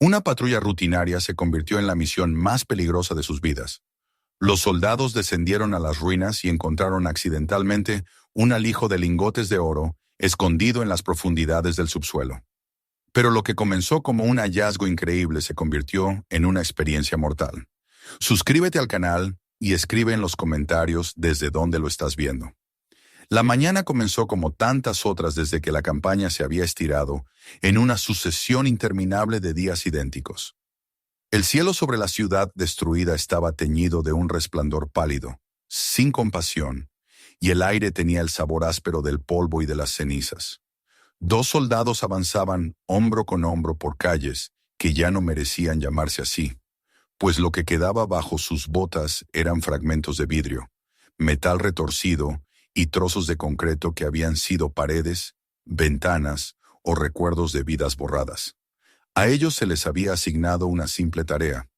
Una patrulla rutinaria se convirtió en la misión más peligrosa de sus vidas. Los soldados descendieron a las ruinas y encontraron accidentalmente un alijo de lingotes de oro escondido en las profundidades del subsuelo. Pero lo que comenzó como un hallazgo increíble se convirtió en una experiencia mortal. Suscríbete al canal y escribe en los comentarios desde dónde lo estás viendo. La mañana comenzó como tantas otras desde que la campaña se había estirado en una sucesión interminable de días idénticos. El cielo sobre la ciudad destruida estaba teñido de un resplandor pálido, sin compasión, y el aire tenía el sabor áspero del polvo y de las cenizas. Dos soldados avanzaban hombro con hombro por calles que ya no merecían llamarse así, pues lo que quedaba bajo sus botas eran fragmentos de vidrio, metal retorcido y trozos de concreto que habían sido paredes, ventanas o recuerdos de vidas borradas. A ellos se les había asignado una simple tarea,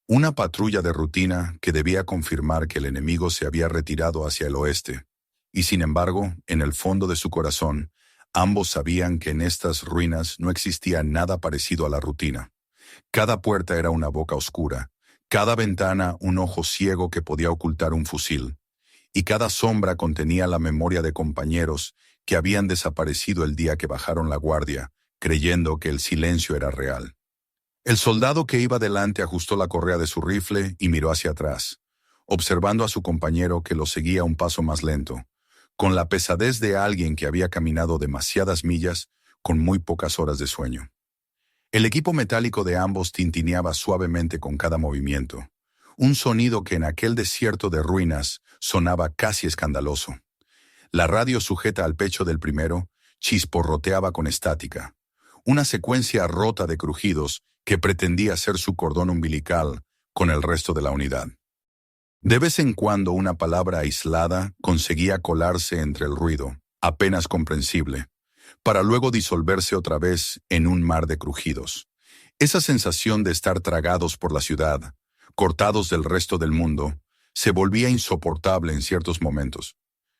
una patrulla de rutina que debía confirmar que el enemigo se había retirado hacia el oeste, y sin embargo, en el fondo de su corazón, ambos sabían que en estas ruinas no existía nada parecido a la rutina. Cada puerta era una boca oscura, cada ventana un ojo ciego que podía ocultar un fusil, y cada sombra contenía la memoria de compañeros que habían desaparecido el día que bajaron la guardia, creyendo que el silencio era real. El soldado que iba delante ajustó la correa de su rifle y miró hacia atrás, observando a su compañero que lo seguía un paso más lento, con la pesadez de alguien que había caminado demasiadas millas con muy pocas horas de sueño. El equipo metálico de ambos tintineaba suavemente con cada movimiento, un sonido que en aquel desierto de ruinas sonaba casi escandaloso. La radio sujeta al pecho del primero chisporroteaba con estática, una secuencia rota de crujidos que pretendía ser su cordón umbilical con el resto de la unidad. De vez en cuando una palabra aislada conseguía colarse entre el ruido, apenas comprensible, para luego disolverse otra vez en un mar de crujidos. Esa sensación de estar tragados por la ciudad, cortados del resto del mundo, se volvía insoportable en ciertos momentos.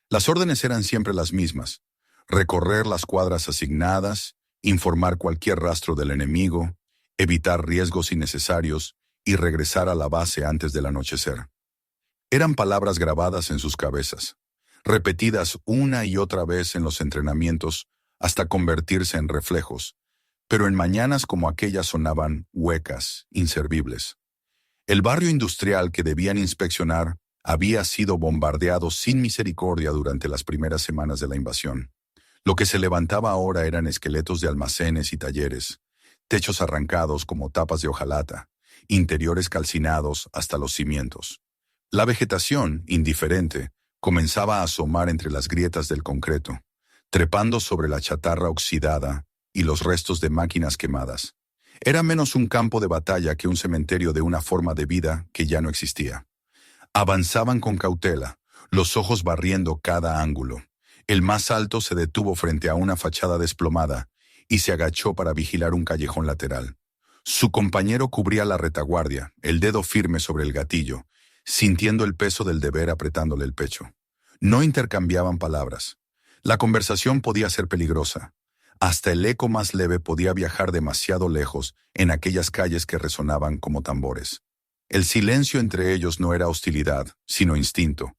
Las órdenes eran siempre las mismas: recorrer las cuadras asignadas, informar cualquier rastro del enemigo, evitar riesgos innecesarios y regresar a la base antes del anochecer. Eran palabras grabadas en sus cabezas, repetidas una y otra vez en los entrenamientos hasta convertirse en reflejos, pero en mañanas como aquella sonaban huecas, inservibles. El barrio industrial que debían inspeccionar había sido bombardeado sin misericordia durante las primeras semanas de la invasión. Lo que se levantaba ahora eran esqueletos de almacenes y talleres, techos arrancados como tapas de hojalata, interiores calcinados hasta los cimientos. La vegetación, indiferente, comenzaba a asomar entre las grietas del concreto, trepando sobre la chatarra oxidada y los restos de máquinas quemadas. Era menos un campo de batalla que un cementerio de una forma de vida que ya no existía. Avanzaban con cautela, los ojos barriendo cada ángulo. El más alto se detuvo frente a una fachada desplomada y se agachó para vigilar un callejón lateral. Su compañero cubría la retaguardia, el dedo firme sobre el gatillo, sintiendo el peso del deber apretándole el pecho. No intercambiaban palabras. La conversación podía ser peligrosa. Hasta el eco más leve podía viajar demasiado lejos en aquellas calles que resonaban como tambores. El silencio entre ellos no era hostilidad, sino instinto.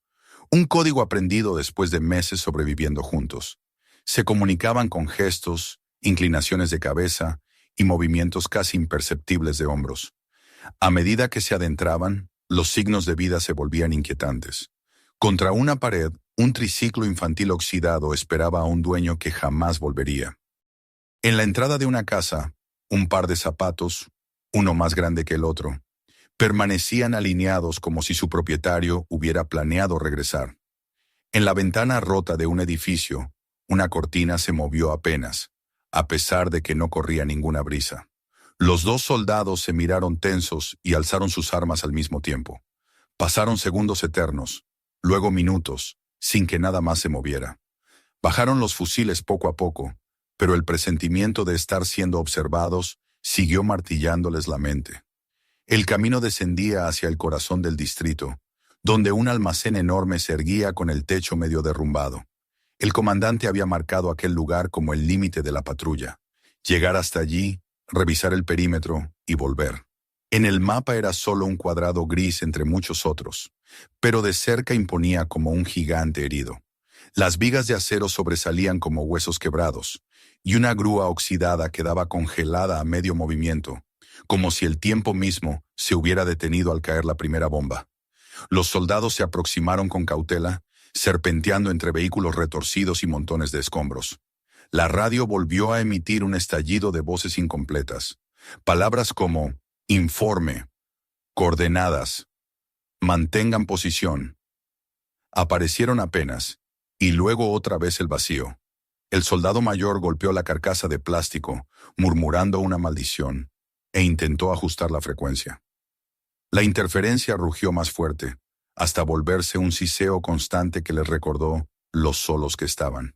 Un código aprendido después de meses sobreviviendo juntos. Se comunicaban con gestos, inclinaciones de cabeza y movimientos casi imperceptibles de hombros. A medida que se adentraban, los signos de vida se volvían inquietantes. Contra una pared, un triciclo infantil oxidado esperaba a un dueño que jamás volvería. En la entrada de una casa, un par de zapatos, uno más grande que el otro, permanecían alineados como si su propietario hubiera planeado regresar. En la ventana rota de un edificio, una cortina se movió apenas, a pesar de que no corría ninguna brisa. Los dos soldados se miraron tensos y alzaron sus armas al mismo tiempo. Pasaron segundos eternos, luego minutos, sin que nada más se moviera. Bajaron los fusiles poco a poco, pero el presentimiento de estar siendo observados siguió martillándoles la mente. El camino descendía hacia el corazón del distrito, donde un almacén enorme se erguía con el techo medio derrumbado. El comandante había marcado aquel lugar como el límite de la patrulla. Llegar hasta allí revisar el perímetro y volver. En el mapa era solo un cuadrado gris entre muchos otros, pero de cerca imponía como un gigante herido. Las vigas de acero sobresalían como huesos quebrados, y una grúa oxidada quedaba congelada a medio movimiento, como si el tiempo mismo se hubiera detenido al caer la primera bomba. Los soldados se aproximaron con cautela, serpenteando entre vehículos retorcidos y montones de escombros. La radio volvió a emitir un estallido de voces incompletas. Palabras como informe, coordenadas, mantengan posición, aparecieron apenas, y luego otra vez el vacío. El soldado mayor golpeó la carcasa de plástico, murmurando una maldición, e intentó ajustar la frecuencia. La interferencia rugió más fuerte, hasta volverse un siseo constante que les recordó lo solos que estaban.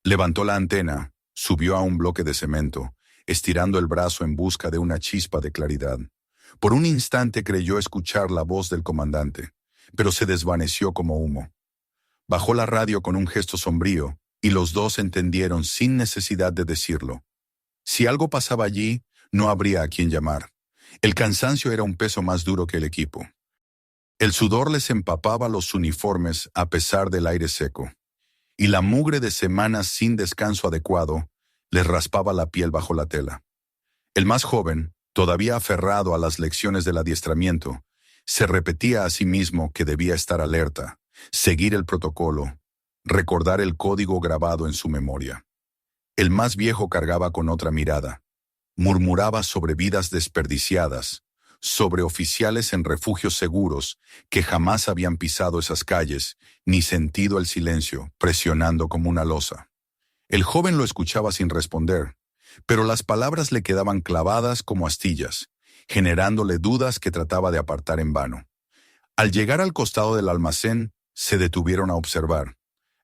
Levantó la antena, subió a un bloque de cemento, estirando el brazo en busca de una chispa de claridad. Por un instante creyó escuchar la voz del comandante, pero se desvaneció como humo. Bajó la radio con un gesto sombrío, y los dos entendieron sin necesidad de decirlo. Si algo pasaba allí, no habría a quien llamar. El cansancio era un peso más duro que el equipo. El sudor les empapaba los uniformes a pesar del aire seco, y la mugre de semanas sin descanso adecuado les raspaba la piel bajo la tela. El más joven, todavía aferrado a las lecciones del adiestramiento, se repetía a sí mismo que debía estar alerta, seguir el protocolo, recordar el código grabado en su memoria. El más viejo cargaba con otra mirada. Murmuraba sobre vidas desperdiciadas, sobre oficiales en refugios seguros que jamás habían pisado esas calles, ni sentido el silencio, presionando como una losa. El joven lo escuchaba sin responder, pero las palabras le quedaban clavadas como astillas, generándole dudas que trataba de apartar en vano. Al llegar al costado del almacén, se detuvieron a observar.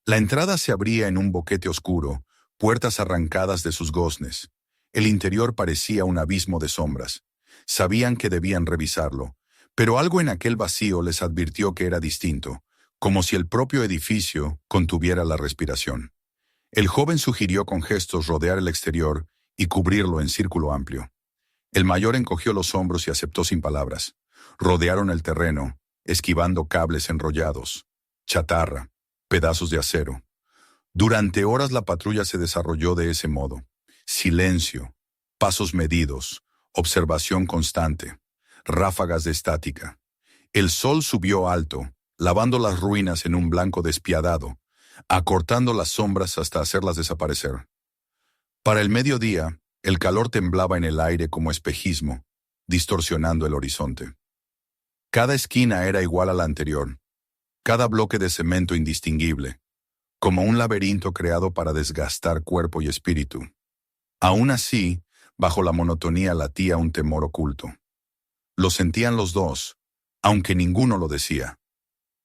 La entrada se abría en un boquete oscuro, puertas arrancadas de sus goznes. El interior parecía un abismo de sombras. Sabían que debían revisarlo, pero algo en aquel vacío les advirtió que era distinto, como si el propio edificio contuviera la respiración. El joven sugirió con gestos rodear el exterior y cubrirlo en círculo amplio. El mayor encogió los hombros y aceptó sin palabras. Rodearon el terreno, esquivando cables enrollados, chatarra, pedazos de acero. Durante horas la patrulla se desarrolló de ese modo. Silencio, pasos medidos, observación constante, ráfagas de estática. El sol subió alto, lavando las ruinas en un blanco despiadado, acortando las sombras hasta hacerlas desaparecer. Para el mediodía, el calor temblaba en el aire como espejismo, distorsionando el horizonte. Cada esquina era igual a la anterior, cada bloque de cemento indistinguible, como un laberinto creado para desgastar cuerpo y espíritu. Aún así, bajo la monotonía latía un temor oculto. Lo sentían los dos, aunque ninguno lo decía.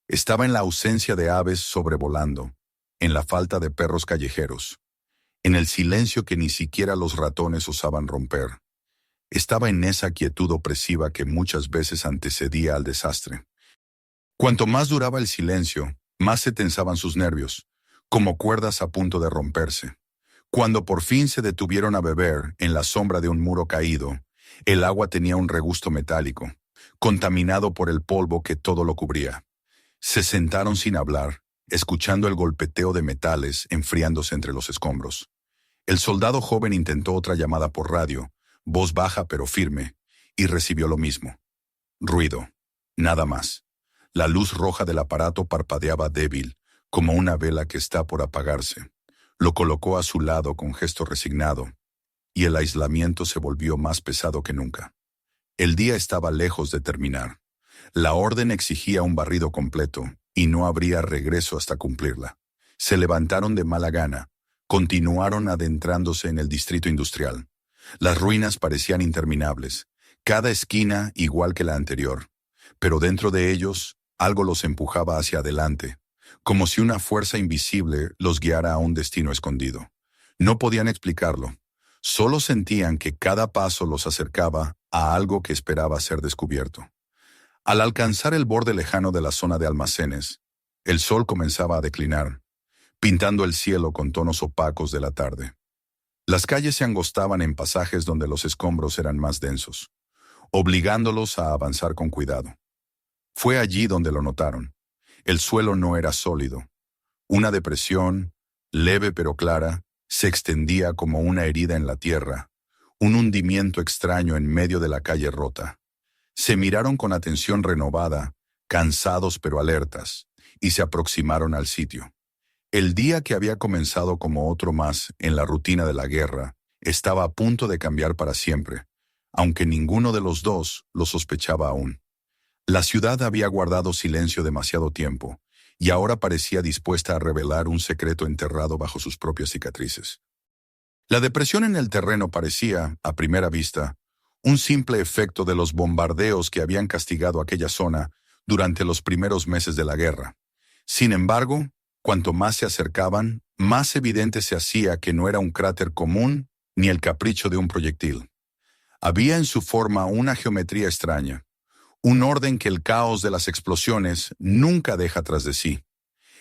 Estaba en la ausencia de aves sobrevolando, en la falta de perros callejeros, en el silencio que ni siquiera los ratones osaban romper. Estaba en esa quietud opresiva que muchas veces antecedía al desastre. Cuanto más duraba el silencio, más se tensaban sus nervios, como cuerdas a punto de romperse. Cuando por fin se detuvieron a beber en la sombra de un muro caído, el agua tenía un regusto metálico, contaminado por el polvo que todo lo cubría. Se sentaron sin hablar, escuchando el golpeteo de metales enfriándose entre los escombros. El soldado joven intentó otra llamada por radio, voz baja pero firme, y recibió lo mismo. Ruido, nada más. La luz roja del aparato parpadeaba débil, como una vela que está por apagarse. Lo colocó a su lado con gesto resignado, y el aislamiento se volvió más pesado que nunca. El día estaba lejos de terminar. La orden exigía un barrido completo, y no habría regreso hasta cumplirla. Se levantaron de mala gana, continuaron adentrándose en el distrito industrial. Las ruinas parecían interminables, cada esquina igual que la anterior, pero dentro de ellos algo los empujaba hacia adelante, como si una fuerza invisible los guiara a un destino escondido. No podían explicarlo, solo sentían que cada paso los acercaba a algo que esperaba ser descubierto. Al alcanzar el borde lejano de la zona de almacenes, el sol comenzaba a declinar, pintando el cielo con tonos opacos de la tarde. Las calles se angostaban en pasajes donde los escombros eran más densos, obligándolos a avanzar con cuidado. Fue allí donde lo notaron. El suelo no era sólido. Una depresión, leve pero clara, se extendía como una herida en la tierra, un hundimiento extraño en medio de la calle rota. Se miraron con atención renovada, cansados pero alertas, y se aproximaron al sitio. El día que había comenzado como otro más en la rutina de la guerra estaba a punto de cambiar para siempre, aunque ninguno de los dos lo sospechaba aún. La ciudad había guardado silencio demasiado tiempo, y ahora parecía dispuesta a revelar un secreto enterrado bajo sus propias cicatrices. La depresión en el terreno parecía, a primera vista, un simple efecto de los bombardeos que habían castigado aquella zona durante los primeros meses de la guerra. Sin embargo, cuanto más se acercaban, más evidente se hacía que no era un cráter común ni el capricho de un proyectil. Había en su forma una geometría extraña, un orden que el caos de las explosiones nunca deja tras de sí.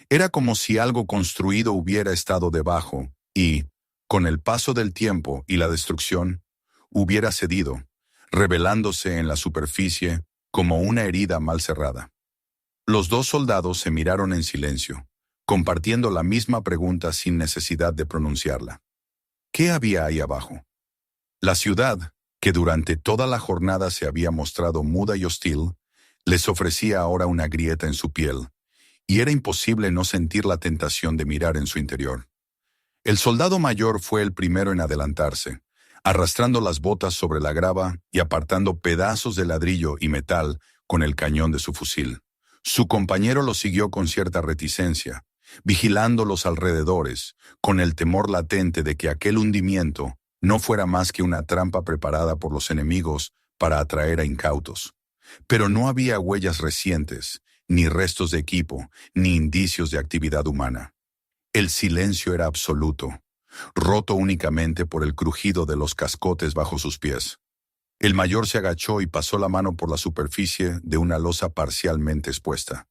Era como si algo construido hubiera estado debajo y, con el paso del tiempo y la destrucción, hubiera cedido, revelándose en la superficie como una herida mal cerrada. Los dos soldados se miraron en silencio, compartiendo la misma pregunta sin necesidad de pronunciarla. ¿Qué había ahí abajo? La ciudad, que durante toda la jornada se había mostrado muda y hostil, les ofrecía ahora una grieta en su piel, y era imposible no sentir la tentación de mirar en su interior. El soldado mayor fue el primero en adelantarse, arrastrando las botas sobre la grava y apartando pedazos de ladrillo y metal con el cañón de su fusil. Su compañero lo siguió con cierta reticencia, vigilando los alrededores, con el temor latente de que aquel hundimiento no fuera más que una trampa preparada por los enemigos para atraer a incautos. Pero no había huellas recientes, ni restos de equipo, ni indicios de actividad humana. El silencio era absoluto, roto únicamente por el crujido de los cascotes bajo sus pies. El mayor se agachó y pasó la mano por la superficie de una losa parcialmente expuesta.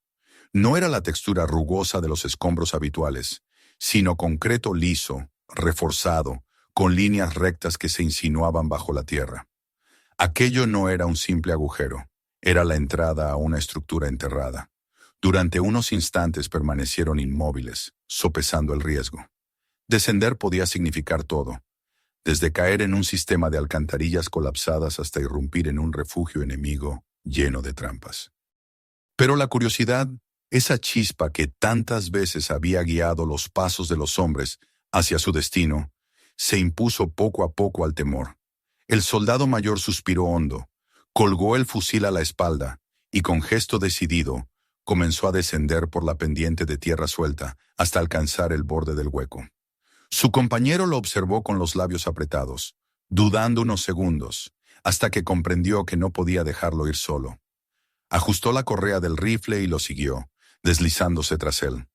No era la textura rugosa de los escombros habituales, sino concreto liso, reforzado, con líneas rectas que se insinuaban bajo la tierra. Aquello no era un simple agujero, era la entrada a una estructura enterrada. Durante unos instantes permanecieron inmóviles, sopesando el riesgo. Descender podía significar todo, desde caer en un sistema de alcantarillas colapsadas hasta irrumpir en un refugio enemigo lleno de trampas. Pero la curiosidad, esa chispa que tantas veces había guiado los pasos de los hombres hacia su destino, se impuso poco a poco al temor. El soldado mayor suspiró hondo, colgó el fusil a la espalda y con gesto decidido comenzó a descender por la pendiente de tierra suelta hasta alcanzar el borde del hueco. Su compañero lo observó con los labios apretados, dudando unos segundos, hasta que comprendió que no podía dejarlo ir solo. Ajustó la correa del rifle y lo siguió, deslizándose tras él.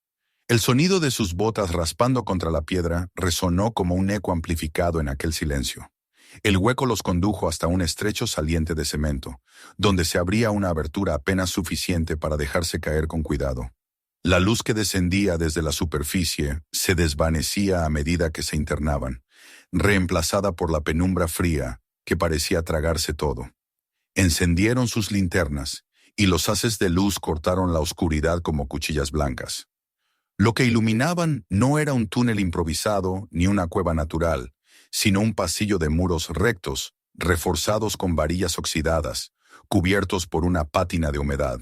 El sonido de sus botas raspando contra la piedra resonó como un eco amplificado en aquel silencio. El hueco los condujo hasta un estrecho saliente de cemento, donde se abría una abertura apenas suficiente para dejarse caer con cuidado. La luz que descendía desde la superficie se desvanecía a medida que se internaban, reemplazada por la penumbra fría que parecía tragarse todo. Encendieron sus linternas, y los haces de luz cortaron la oscuridad como cuchillas blancas. Lo que iluminaban no era un túnel improvisado ni una cueva natural, sino un pasillo de muros rectos, reforzados con varillas oxidadas, cubiertos por una pátina de humedad.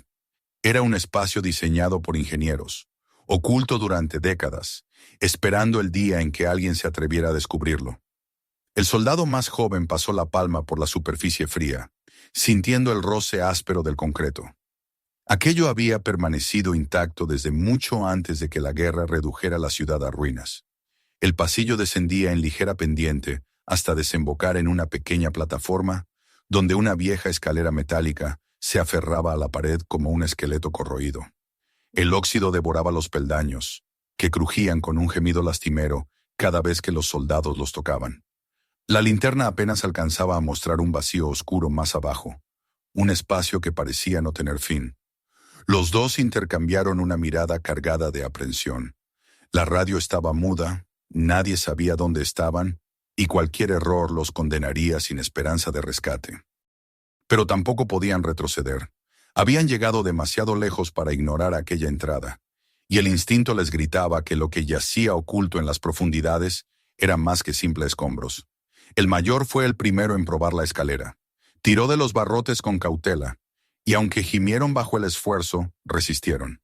Era un espacio diseñado por ingenieros, oculto durante décadas, esperando el día en que alguien se atreviera a descubrirlo. El soldado más joven pasó la palma por la superficie fría, sintiendo el roce áspero del concreto. Aquello había permanecido intacto desde mucho antes de que la guerra redujera la ciudad a ruinas. El pasillo descendía en ligera pendiente hasta desembocar en una pequeña plataforma, donde una vieja escalera metálica se aferraba a la pared como un esqueleto corroído. El óxido devoraba los peldaños, que crujían con un gemido lastimero cada vez que los soldados los tocaban. La linterna apenas alcanzaba a mostrar un vacío oscuro más abajo, un espacio que parecía no tener fin. Los dos intercambiaron una mirada cargada de aprensión. La radio estaba muda, nadie sabía dónde estaban, y cualquier error los condenaría sin esperanza de rescate. Pero tampoco podían retroceder. Habían llegado demasiado lejos para ignorar aquella entrada, y el instinto les gritaba que lo que yacía oculto en las profundidades era más que simples escombros. El mayor fue el primero en probar la escalera. Tiró de los barrotes con cautela, y aunque gimieron bajo el esfuerzo, resistieron.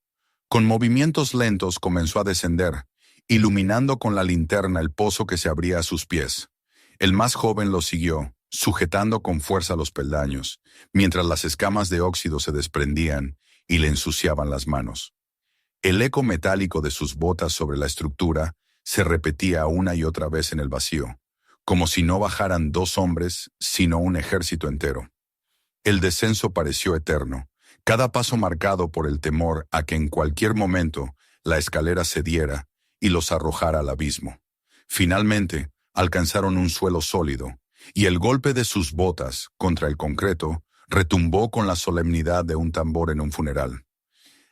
Con movimientos lentos comenzó a descender, iluminando con la linterna el pozo que se abría a sus pies. El más joven lo siguió, sujetando con fuerza los peldaños, mientras las escamas de óxido se desprendían y le ensuciaban las manos. El eco metálico de sus botas sobre la estructura se repetía una y otra vez en el vacío, como si no bajaran 2 hombres, sino un ejército entero. El descenso pareció eterno, cada paso marcado por el temor a que en cualquier momento la escalera cediera y los arrojara al abismo. Finalmente, alcanzaron un suelo sólido, y el golpe de sus botas contra el concreto retumbó con la solemnidad de un tambor en un funeral.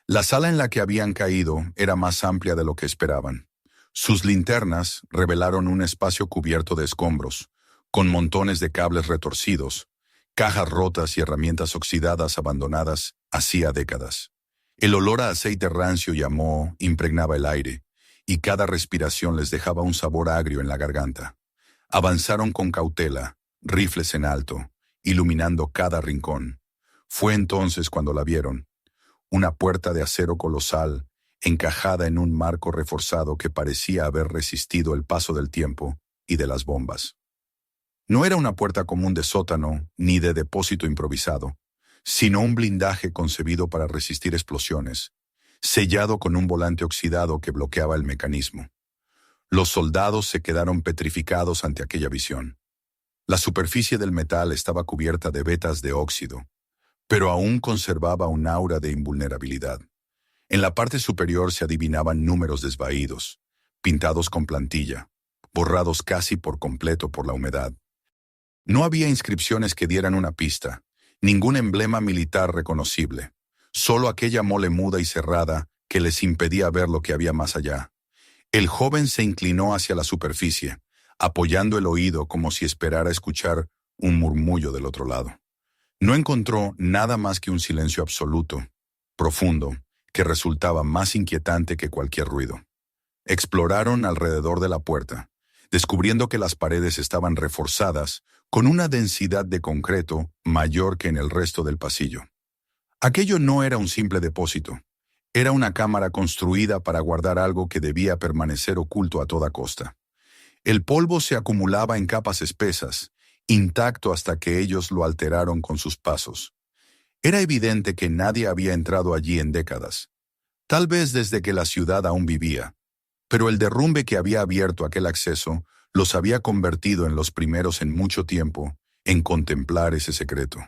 La sala en la que habían caído era más amplia de lo que esperaban. Sus linternas revelaron un espacio cubierto de escombros, con montones de cables retorcidos, cajas rotas y herramientas oxidadas abandonadas hacía décadas. El olor a aceite rancio y a moho impregnaba el aire, y cada respiración les dejaba un sabor agrio en la garganta. Avanzaron con cautela, rifles en alto, iluminando cada rincón. Fue entonces cuando la vieron. Una puerta de acero colosal, encajada en un marco reforzado que parecía haber resistido el paso del tiempo y de las bombas. No era una puerta común de sótano ni de depósito improvisado, sino un blindaje concebido para resistir explosiones, sellado con un volante oxidado que bloqueaba el mecanismo. Los soldados se quedaron petrificados ante aquella visión. La superficie del metal estaba cubierta de vetas de óxido, pero aún conservaba un aura de invulnerabilidad. En la parte superior se adivinaban números desvaídos, pintados con plantilla, borrados casi por completo por la humedad. No había inscripciones que dieran una pista, ningún emblema militar reconocible, solo aquella mole muda y cerrada que les impedía ver lo que había más allá. El joven se inclinó hacia la superficie, apoyando el oído como si esperara escuchar un murmullo del otro lado. No encontró nada más que un silencio absoluto, profundo, que resultaba más inquietante que cualquier ruido. Exploraron alrededor de la puerta, descubriendo que las paredes estaban reforzadas con una densidad de concreto mayor que en el resto del pasillo. Aquello no era un simple depósito, era una cámara construida para guardar algo que debía permanecer oculto a toda costa. El polvo se acumulaba en capas espesas, intacto hasta que ellos lo alteraron con sus pasos. Era evidente que nadie había entrado allí en décadas, tal vez desde que la ciudad aún vivía, pero el derrumbe que había abierto aquel acceso los había convertido en los primeros en mucho tiempo en contemplar ese secreto.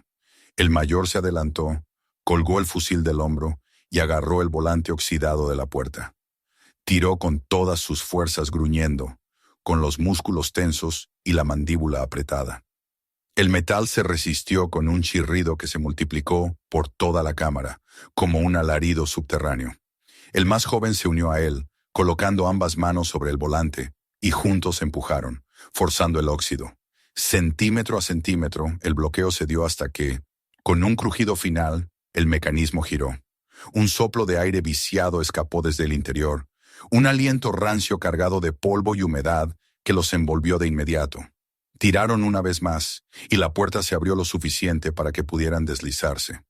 El mayor se adelantó, colgó el fusil del hombro y agarró el volante oxidado de la puerta. Tiró con todas sus fuerzas gruñendo, con los músculos tensos y la mandíbula apretada. El metal se resistió con un chirrido que se multiplicó por toda la cámara, como un alarido subterráneo. El más joven se unió a él, colocando ambas manos sobre el volante, y juntos empujaron, forzando el óxido. Centímetro a centímetro, el bloqueo cedió hasta que, con un crujido final, el mecanismo giró. Un soplo de aire viciado escapó desde el interior, un aliento rancio cargado de polvo y humedad que los envolvió de inmediato. Tiraron una vez más, y la puerta se abrió lo suficiente para que pudieran deslizarse.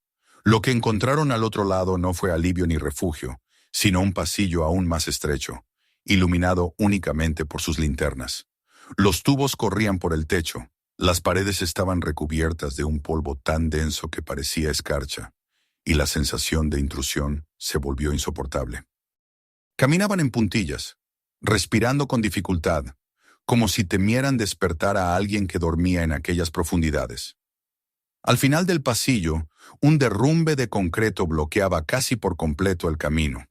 Lo que encontraron al otro lado no fue alivio ni refugio, sino un pasillo aún más estrecho, iluminado únicamente por sus linternas. Los tubos corrían por el techo, las paredes estaban recubiertas de un polvo tan denso que parecía escarcha, y la sensación de intrusión se volvió insoportable. Caminaban en puntillas, respirando con dificultad, como si temieran despertar a alguien que dormía en aquellas profundidades. Al final del pasillo, un derrumbe de concreto bloqueaba casi por completo el camino.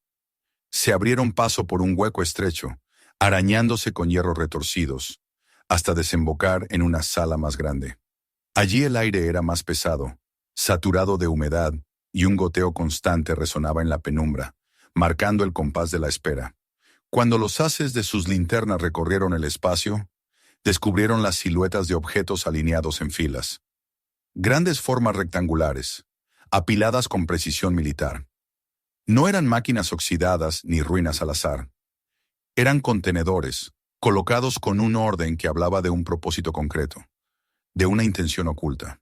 Se abrieron paso por un hueco estrecho, arañándose con hierros retorcidos, hasta desembocar en una sala más grande. Allí el aire era más pesado, saturado de humedad, y un goteo constante resonaba en la penumbra, marcando el compás de la espera. Cuando los haces de sus linternas recorrieron el espacio, Descubrieron las siluetas de objetos alineados en filas. Grandes formas rectangulares, apiladas con precisión militar. No eran máquinas oxidadas ni ruinas al azar. Eran contenedores, colocados con un orden que hablaba de un propósito concreto, de una intención oculta.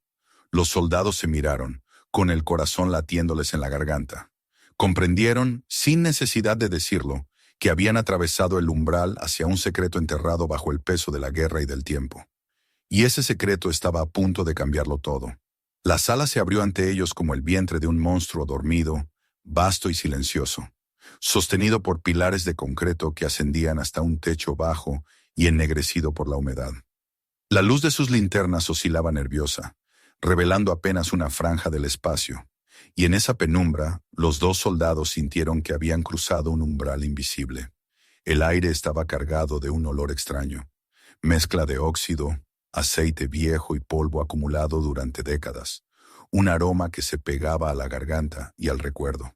Los soldados se miraron, con el corazón latiéndoles en la garganta. Comprendieron, sin necesidad de decirlo, que habían atravesado el umbral hacia un secreto enterrado bajo el peso de la guerra y del tiempo. Y ese secreto estaba a punto de cambiarlo todo. La sala se abrió ante ellos como el vientre de un monstruo dormido, vasto y silencioso, sostenido por pilares de concreto que ascendían hasta un techo bajo y ennegrecido por la humedad. La luz de sus linternas oscilaba nerviosa, revelando apenas una franja del espacio, y en esa penumbra los dos soldados sintieron que habían cruzado un umbral invisible. El aire estaba cargado de un olor extraño, mezcla de óxido, aceite viejo y polvo acumulado durante décadas, un aroma que se pegaba a la garganta y al recuerdo.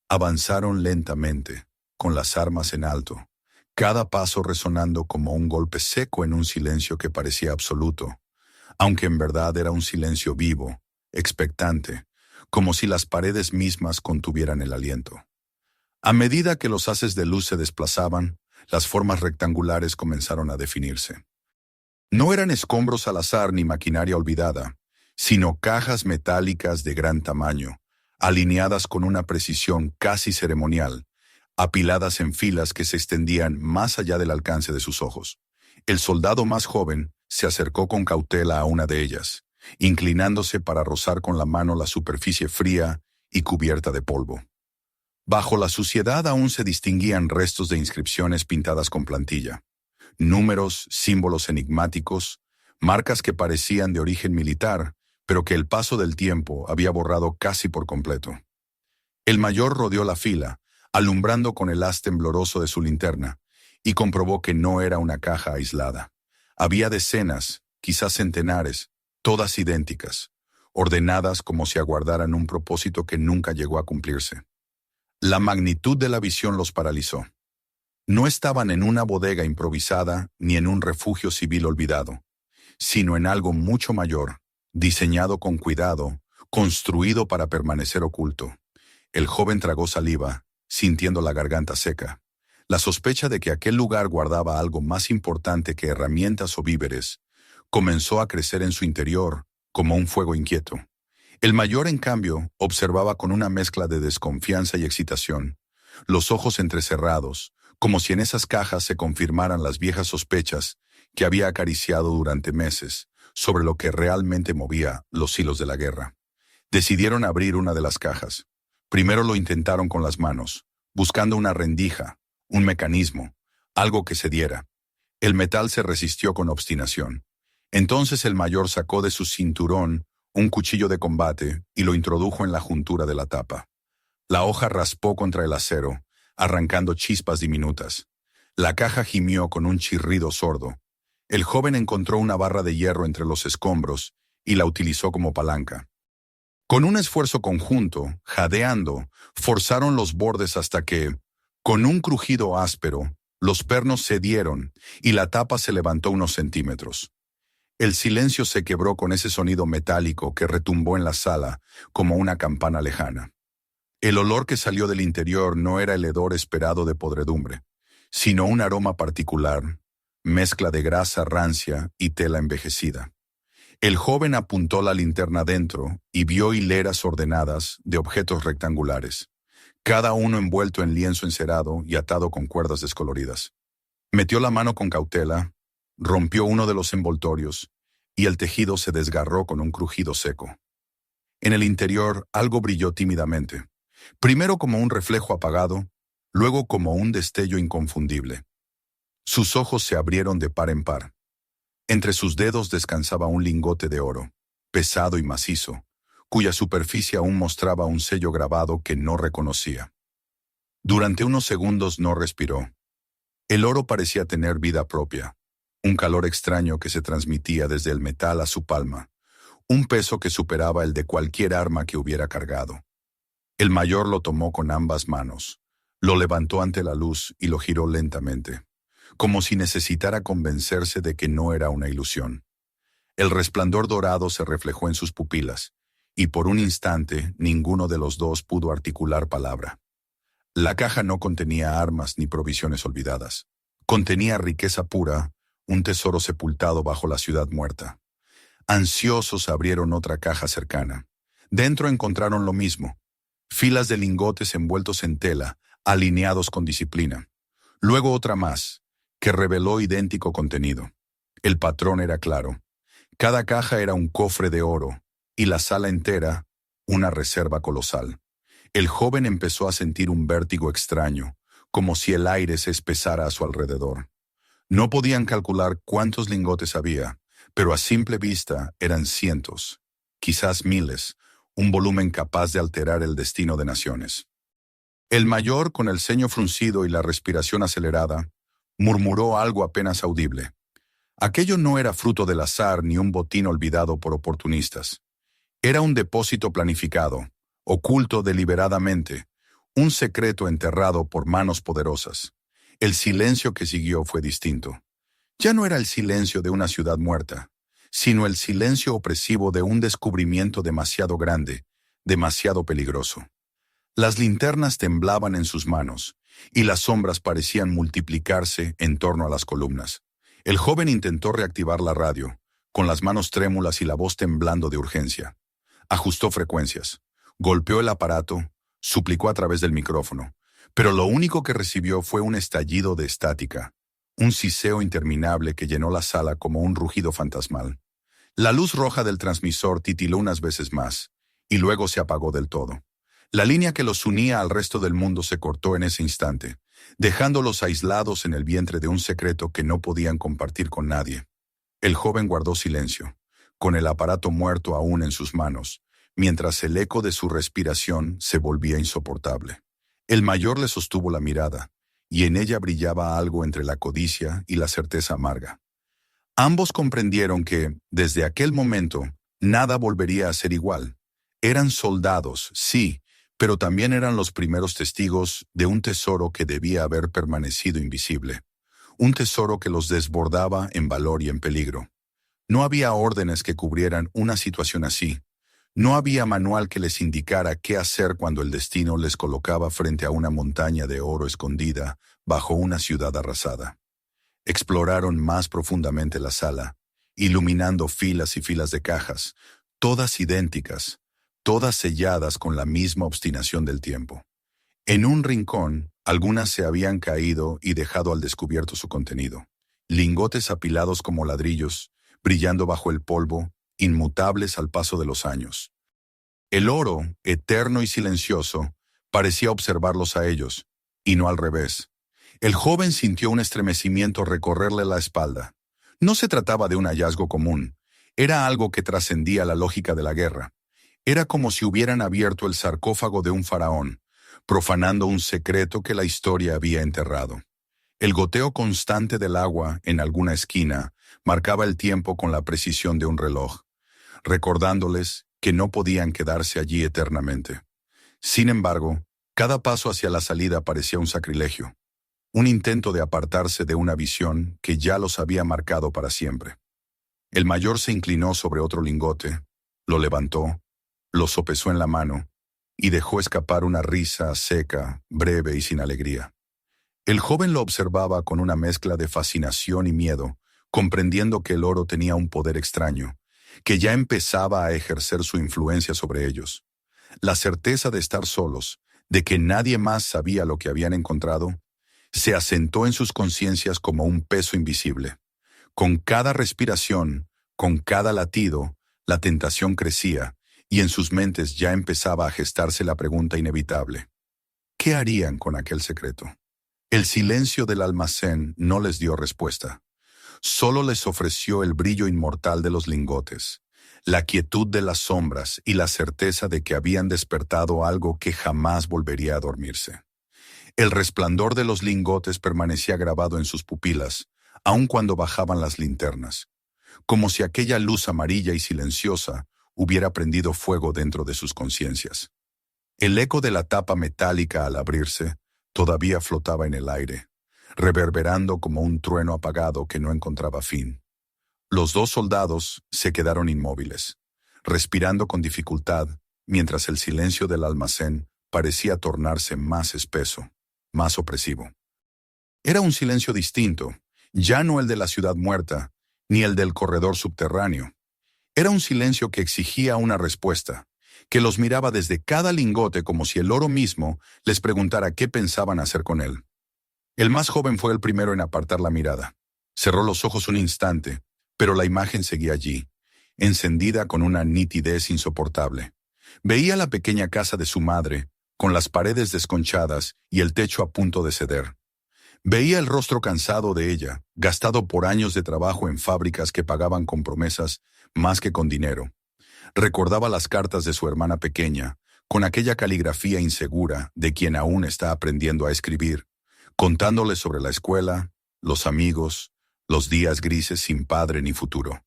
Avanzaron lentamente, con las armas en alto, cada paso resonando como un golpe seco en un silencio que parecía absoluto, aunque en verdad era un silencio vivo, expectante, como si las paredes mismas contuvieran el aliento. A medida que los haces de luz se desplazaban, las formas rectangulares comenzaron a definirse. No eran escombros al azar ni maquinaria olvidada, sino cajas metálicas de gran tamaño, alineadas con una precisión casi ceremonial, apiladas en filas que se extendían más allá del alcance de sus ojos. El soldado más joven se acercó con cautela a una de ellas, inclinándose para rozar con la mano la superficie fría y cubierta de polvo. Bajo la suciedad aún se distinguían restos de inscripciones pintadas con plantilla, números, símbolos enigmáticos, marcas que parecían de origen militar, pero que el paso del tiempo había borrado casi por completo. El mayor rodeó la fila, alumbrando con el haz tembloroso de su linterna, y comprobó que no era una caja aislada. Había decenas, quizás centenares, todas idénticas, ordenadas como si aguardaran un propósito que nunca llegó a cumplirse. La magnitud de la visión los paralizó. No estaban en una bodega improvisada ni en un refugio civil olvidado, sino en algo mucho mayor, diseñado con cuidado, construido para permanecer oculto. El joven tragó saliva, sintiendo la garganta seca. La sospecha de que aquel lugar guardaba algo más importante que herramientas o víveres comenzó a crecer en su interior como un fuego inquieto. El mayor, en cambio, observaba con una mezcla de desconfianza y excitación, los ojos entrecerrados, como si en esas cajas se confirmaran las viejas sospechas que había acariciado durante meses sobre lo que realmente movía los hilos de la guerra. Decidieron abrir una de las cajas. Primero lo intentaron con las manos, buscando una rendija, un mecanismo, algo que cediera. El metal se resistió con obstinación. Entonces el mayor sacó de su cinturón un cuchillo de combate y lo introdujo en la juntura de la tapa. La hoja raspó contra el acero, arrancando chispas diminutas. La caja gimió con un chirrido sordo. El joven encontró una barra de hierro entre los escombros y la utilizó como palanca. Con un esfuerzo conjunto, jadeando, forzaron los bordes hasta que, con un crujido áspero, los pernos cedieron y la tapa se levantó unos centímetros. El silencio se quebró con ese sonido metálico que retumbó en la sala como una campana lejana. El olor que salió del interior no era el hedor esperado de podredumbre, sino un aroma particular, mezcla de grasa rancia y tela envejecida. El joven apuntó la linterna dentro y vio hileras ordenadas de objetos rectangulares, cada uno envuelto en lienzo encerado y atado con cuerdas descoloridas. Metió la mano con cautela, rompió uno de los envoltorios y el tejido se desgarró con un crujido seco. En el interior algo brilló tímidamente, primero como un reflejo apagado, luego como un destello inconfundible. Sus ojos se abrieron de par en par. Entre sus dedos descansaba un lingote de oro, pesado y macizo, cuya superficie aún mostraba un sello grabado que no reconocía. Durante unos segundos no respiró. El oro parecía tener vida propia, un calor extraño que se transmitía desde el metal a su palma, un peso que superaba el de cualquier arma que hubiera cargado. El mayor lo tomó con ambas manos, lo levantó ante la luz y lo giró lentamente, como si necesitara convencerse de que no era una ilusión. El resplandor dorado se reflejó en sus pupilas, y por un instante ninguno de los dos pudo articular palabra. La caja no contenía armas ni provisiones olvidadas. Contenía riqueza pura, un tesoro sepultado bajo la ciudad muerta. Ansiosos abrieron otra caja cercana. Dentro encontraron lo mismo: filas de lingotes envueltos en tela, alineados con disciplina. Luego otra más, que reveló idéntico contenido. El patrón era claro. Cada caja era un cofre de oro, y la sala entera, una reserva colosal. El joven empezó a sentir un vértigo extraño, como si el aire se espesara a su alrededor. No podían calcular cuántos lingotes había, pero a simple vista eran cientos, quizás miles, un volumen capaz de alterar el destino de naciones. El mayor, con el ceño fruncido y la respiración acelerada, murmuró algo apenas audible. Aquello no era fruto del azar ni un botín olvidado por oportunistas. Era un depósito planificado, oculto deliberadamente, un secreto enterrado por manos poderosas. El silencio que siguió fue distinto. Ya no era el silencio de una ciudad muerta, sino el silencio opresivo de un descubrimiento demasiado grande, demasiado peligroso. Las linternas temblaban en sus manos, y las sombras parecían multiplicarse en torno a las columnas. El joven intentó reactivar la radio, con las manos trémulas y la voz temblando de urgencia. Ajustó frecuencias, golpeó el aparato, suplicó a través del micrófono, pero lo único que recibió fue un estallido de estática, un siseo interminable que llenó la sala como un rugido fantasmal. La luz roja del transmisor titiló unas veces más, y luego se apagó del todo. La línea que los unía al resto del mundo se cortó en ese instante, dejándolos aislados en el vientre de un secreto que no podían compartir con nadie. El joven guardó silencio, con el aparato muerto aún en sus manos, mientras el eco de su respiración se volvía insoportable. El mayor le sostuvo la mirada, y en ella brillaba algo entre la codicia y la certeza amarga. Ambos comprendieron que, desde aquel momento, nada volvería a ser igual. Eran soldados, sí, pero también eran los primeros testigos de un tesoro que debía haber permanecido invisible. Un tesoro que los desbordaba en valor y en peligro. No había órdenes que cubrieran una situación así. No había manual que les indicara qué hacer cuando el destino les colocaba frente a una montaña de oro escondida bajo una ciudad arrasada. Exploraron más profundamente la sala, iluminando filas y filas de cajas, todas idénticas, todas selladas con la misma obstinación del tiempo. En un rincón, algunas se habían caído y dejado al descubierto su contenido. Lingotes apilados como ladrillos, brillando bajo el polvo, inmutables al paso de los años. El oro, eterno y silencioso, parecía observarlos a ellos, y no al revés. El joven sintió un estremecimiento recorrerle la espalda. No se trataba de un hallazgo común, era algo que trascendía la lógica de la guerra. Era como si hubieran abierto el sarcófago de un faraón, profanando un secreto que la historia había enterrado. El goteo constante del agua en alguna esquina marcaba el tiempo con la precisión de un reloj, recordándoles que no podían quedarse allí eternamente. Sin embargo, cada paso hacia la salida parecía un sacrilegio, un intento de apartarse de una visión que ya los había marcado para siempre. El mayor se inclinó sobre otro lingote, lo levantó, lo sopesó en la mano y dejó escapar una risa seca, breve y sin alegría. El joven lo observaba con una mezcla de fascinación y miedo, comprendiendo que el oro tenía un poder extraño, que ya empezaba a ejercer su influencia sobre ellos. La certeza de estar solos, de que nadie más sabía lo que habían encontrado, se asentó en sus conciencias como un peso invisible. Con cada respiración, con cada latido, la tentación crecía, y en sus mentes ya empezaba a gestarse la pregunta inevitable: ¿qué harían con aquel secreto? El silencio del almacén no les dio respuesta. Solo les ofreció el brillo inmortal de los lingotes, la quietud de las sombras y la certeza de que habían despertado algo que jamás volvería a dormirse. El resplandor de los lingotes permanecía grabado en sus pupilas, aun cuando bajaban las linternas, como si aquella luz amarilla y silenciosa hubiera prendido fuego dentro de sus conciencias. El eco de la tapa metálica al abrirse todavía flotaba en el aire, reverberando como un trueno apagado que no encontraba fin. Los dos soldados se quedaron inmóviles, respirando con dificultad, mientras el silencio del almacén parecía tornarse más espeso, más opresivo. Era un silencio distinto, ya no el de la ciudad muerta, ni el del corredor subterráneo. Era un silencio que exigía una respuesta, que los miraba desde cada lingote como si el oro mismo les preguntara qué pensaban hacer con él. El más joven fue el primero en apartar la mirada. Cerró los ojos un instante, pero la imagen seguía allí, encendida con una nitidez insoportable. Veía la pequeña casa de su madre, con las paredes desconchadas y el techo a punto de ceder. Veía el rostro cansado de ella, gastado por años de trabajo en fábricas que pagaban con promesas más que con dinero. Recordaba las cartas de su hermana pequeña, con aquella caligrafía insegura de quien aún está aprendiendo a escribir, contándole sobre la escuela, los amigos, los días grises sin padre ni futuro.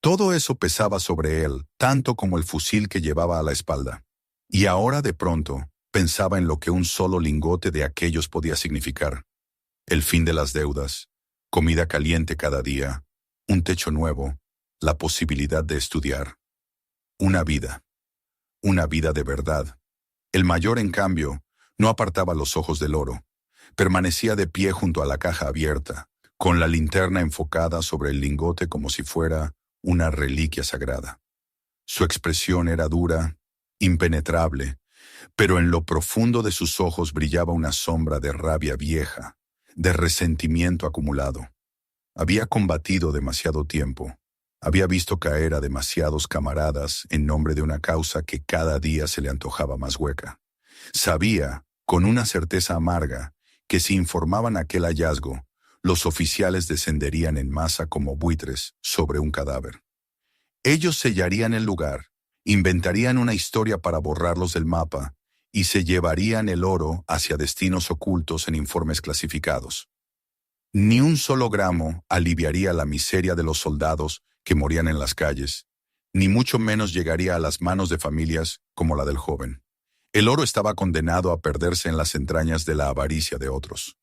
Todo eso pesaba sobre él, tanto como el fusil que llevaba a la espalda. Y ahora, de pronto, pensaba en lo que un solo lingote de aquellos podía significar. El fin de las deudas, comida caliente cada día, un techo nuevo, la posibilidad de estudiar. Una vida de verdad. El mayor, en cambio, no apartaba los ojos del oro. Permanecía de pie junto a la caja abierta, con la linterna enfocada sobre el lingote como si fuera una reliquia sagrada. Su expresión era dura, impenetrable, pero en lo profundo de sus ojos brillaba una sombra de rabia vieja, de resentimiento acumulado. Había combatido demasiado tiempo. Había visto caer a demasiados camaradas en nombre de una causa que cada día se le antojaba más hueca. Sabía, con una certeza amarga, que si informaban aquel hallazgo, los oficiales descenderían en masa como buitres sobre un cadáver. Ellos sellarían el lugar, inventarían una historia para borrarlos del mapa y se llevarían el oro hacia destinos ocultos en informes clasificados. Ni un solo gramo aliviaría la miseria de los soldados que morían en las calles, ni mucho menos llegaría a las manos de familias como la del joven. El oro estaba condenado a perderse en las entrañas de la avaricia de otros.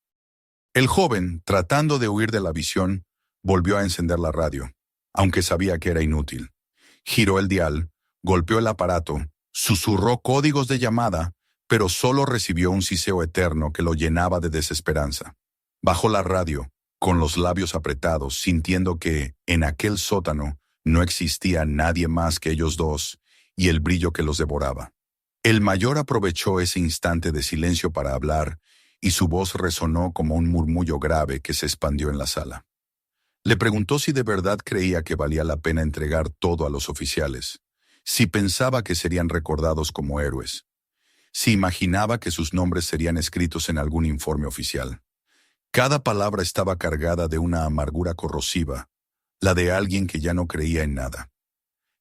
El joven, tratando de huir de la visión, volvió a encender la radio, aunque sabía que era inútil. Giró el dial, golpeó el aparato, susurró códigos de llamada, pero solo recibió un siseo eterno que lo llenaba de desesperanza. Bajó la radio, con los labios apretados, sintiendo que, en aquel sótano, no existía nadie más que ellos dos y el brillo que los devoraba. El mayor aprovechó ese instante de silencio para hablar, y su voz resonó como un murmullo grave que se expandió en la sala. Le preguntó si de verdad creía que valía la pena entregar todo a los oficiales, si pensaba que serían recordados como héroes, si imaginaba que sus nombres serían escritos en algún informe oficial. Cada palabra estaba cargada de una amargura corrosiva, la de alguien que ya no creía en nada.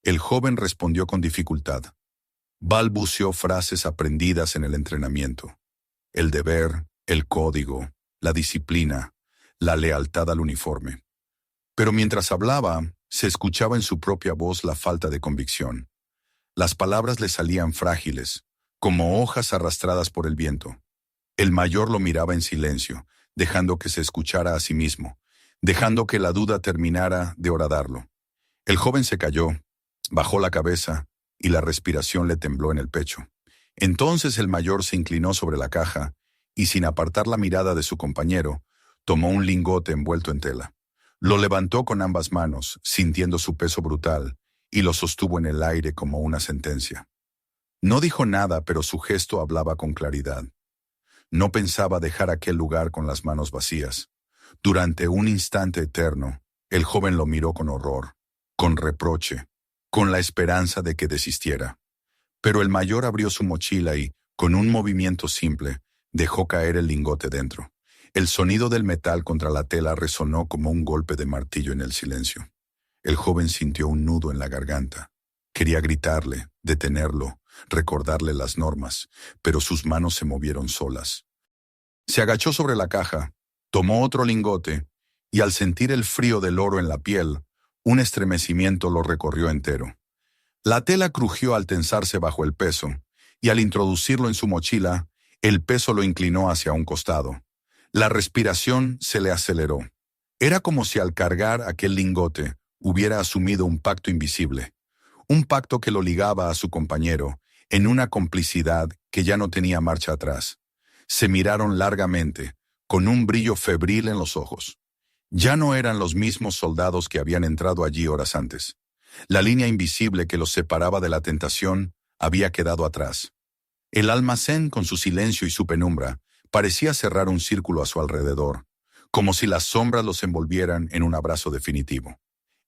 El joven respondió con dificultad. Balbuceó frases aprendidas en el entrenamiento. El deber, el código, la disciplina, la lealtad al uniforme. Pero mientras hablaba, se escuchaba en su propia voz la falta de convicción. Las palabras le salían frágiles, como hojas arrastradas por el viento. El mayor lo miraba en silencio, dejando que se escuchara a sí mismo, dejando que la duda terminara de horadarlo. El joven se calló, bajó la cabeza y la respiración le tembló en el pecho. Entonces el mayor se inclinó sobre la caja y, sin apartar la mirada de su compañero, tomó un lingote envuelto en tela. Lo levantó con ambas manos, sintiendo su peso brutal, y lo sostuvo en el aire como una sentencia. No dijo nada, pero su gesto hablaba con claridad. No pensaba dejar aquel lugar con las manos vacías. Durante un instante eterno, el joven lo miró con horror, con reproche, con la esperanza de que desistiera. Pero el mayor abrió su mochila y, con un movimiento simple, dejó caer el lingote dentro. El sonido del metal contra la tela resonó como un golpe de martillo en el silencio. El joven sintió un nudo en la garganta. Quería gritarle, detenerlo, recordarle las normas, pero sus manos se movieron solas. Se agachó sobre la caja, tomó otro lingote, y al sentir el frío del oro en la piel, un estremecimiento lo recorrió entero. La tela crujió al tensarse bajo el peso, y al introducirlo en su mochila, el peso lo inclinó hacia un costado. La respiración se le aceleró. Era como si al cargar aquel lingote hubiera asumido un pacto invisible, un pacto que lo ligaba a su compañero en una complicidad que ya no tenía marcha atrás. Se miraron largamente, con un brillo febril en los ojos. Ya no eran los mismos soldados que habían entrado allí horas antes. La línea invisible que los separaba de la tentación había quedado atrás. El almacén, con su silencio y su penumbra, parecía cerrar un círculo a su alrededor, como si las sombras los envolvieran en un abrazo definitivo.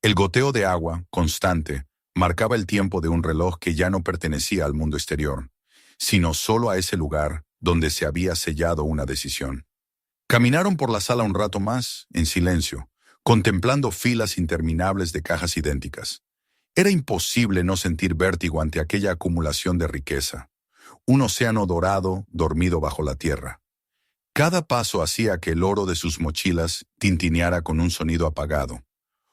El goteo de agua, constante, marcaba el tiempo de un reloj que ya no pertenecía al mundo exterior, sino solo a ese lugar donde se había sellado una decisión. Caminaron por la sala un rato más, en silencio, contemplando filas interminables de cajas idénticas. Era imposible no sentir vértigo ante aquella acumulación de riqueza, un océano dorado dormido bajo la tierra. Cada paso hacía que el oro de sus mochilas tintineara con un sonido apagado,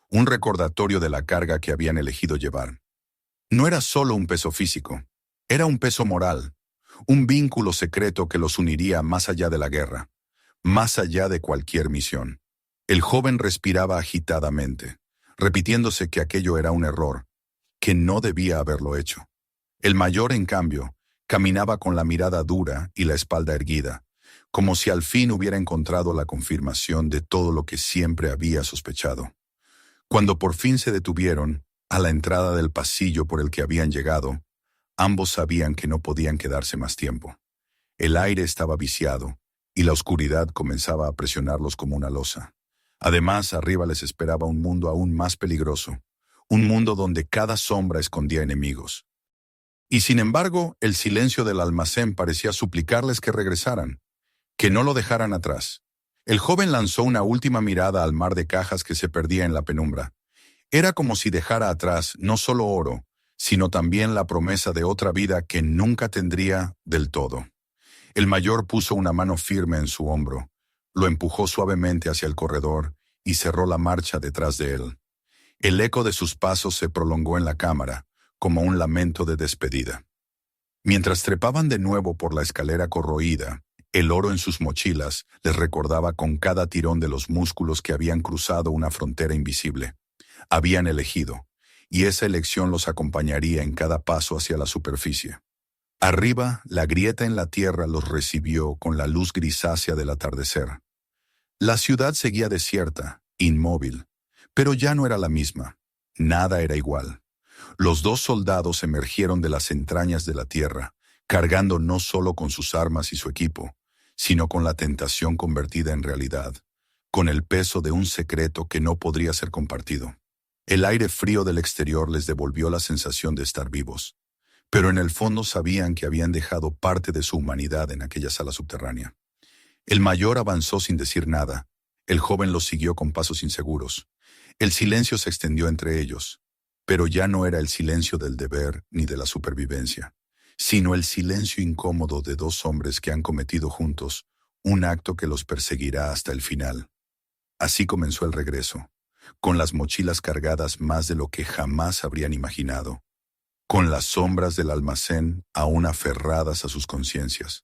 un recordatorio de la carga que habían elegido llevar. No era solo un peso físico, era un peso moral, un vínculo secreto que los uniría más allá de la guerra, más allá de cualquier misión. El joven respiraba agitadamente, repitiéndose que aquello era un error, que no debía haberlo hecho. El mayor, en cambio, caminaba con la mirada dura y la espalda erguida, como si al fin hubiera encontrado la confirmación de todo lo que siempre había sospechado. Cuando por fin se detuvieron, a la entrada del pasillo por el que habían llegado, ambos sabían que no podían quedarse más tiempo. El aire estaba viciado, y la oscuridad comenzaba a presionarlos como una losa. Además, arriba les esperaba un mundo aún más peligroso, un mundo donde cada sombra escondía enemigos. Y sin embargo, el silencio del almacén parecía suplicarles que regresaran, que no lo dejaran atrás. El joven lanzó una última mirada al mar de cajas que se perdía en la penumbra. Era como si dejara atrás no solo oro, sino también la promesa de otra vida que nunca tendría del todo. El mayor puso una mano firme en su hombro, lo empujó suavemente hacia el corredor y cerró la marcha detrás de él. El eco de sus pasos se prolongó en la cámara, como un lamento de despedida. Mientras trepaban de nuevo por la escalera corroída, el oro en sus mochilas les recordaba con cada tirón de los músculos que habían cruzado una frontera invisible. Habían elegido, y esa elección los acompañaría en cada paso hacia la superficie. Arriba, la grieta en la tierra los recibió con la luz grisácea del atardecer. La ciudad seguía desierta, inmóvil, pero ya no era la misma. Nada era igual. Los dos soldados emergieron de las entrañas de la tierra, cargando no solo con sus armas y su equipo, sino con la tentación convertida en realidad, con el peso de un secreto que no podría ser compartido. El aire frío del exterior les devolvió la sensación de estar vivos, pero en el fondo sabían que habían dejado parte de su humanidad en aquella sala subterránea. El mayor avanzó sin decir nada. El joven los siguió con pasos inseguros. El silencio se extendió entre ellos, pero ya no era el silencio del deber ni de la supervivencia, sino el silencio incómodo de dos hombres que han cometido juntos un acto que los perseguirá hasta el final. Así comenzó el regreso, con las mochilas cargadas más de lo que jamás habrían imaginado, con las sombras del almacén aún aferradas a sus conciencias.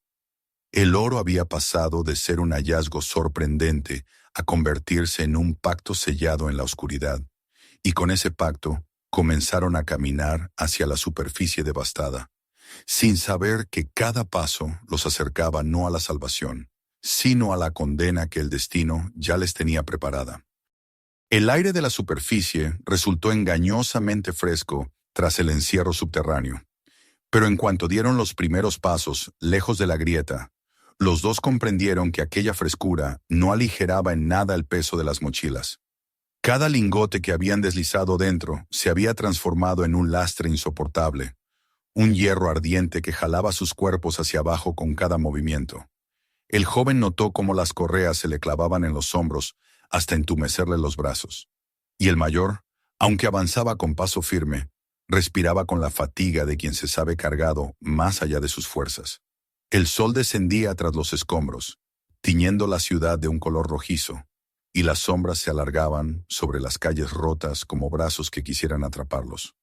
El oro había pasado de ser un hallazgo sorprendente a convertirse en un pacto sellado en la oscuridad, y con ese pacto comenzaron a caminar hacia la superficie devastada, sin saber que cada paso los acercaba no a la salvación, sino a la condena que el destino ya les tenía preparada. El aire de la superficie resultó engañosamente fresco tras el encierro subterráneo, pero en cuanto dieron los primeros pasos lejos de la grieta, los dos comprendieron que aquella frescura no aligeraba en nada el peso de las mochilas. Cada lingote que habían deslizado dentro se había transformado en un lastre insoportable, un hierro ardiente que jalaba sus cuerpos hacia abajo con cada movimiento. El joven notó cómo las correas se le clavaban en los hombros hasta entumecerle los brazos. Y el mayor, aunque avanzaba con paso firme, respiraba con la fatiga de quien se sabe cargado más allá de sus fuerzas. El sol descendía tras los escombros, tiñendo la ciudad de un color rojizo, y las sombras se alargaban sobre las calles rotas como brazos que quisieran atraparlos.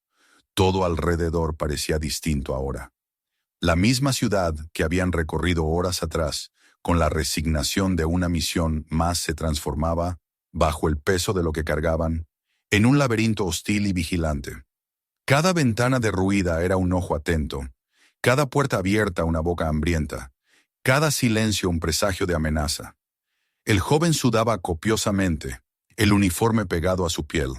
Todo alrededor parecía distinto ahora. La misma ciudad que habían recorrido horas atrás con la resignación de una misión más, se transformaba, bajo el peso de lo que cargaban, en un laberinto hostil y vigilante. Cada ventana derruida era un ojo atento, cada puerta abierta una boca hambrienta, cada silencio un presagio de amenaza. El joven sudaba copiosamente, el uniforme pegado a su piel,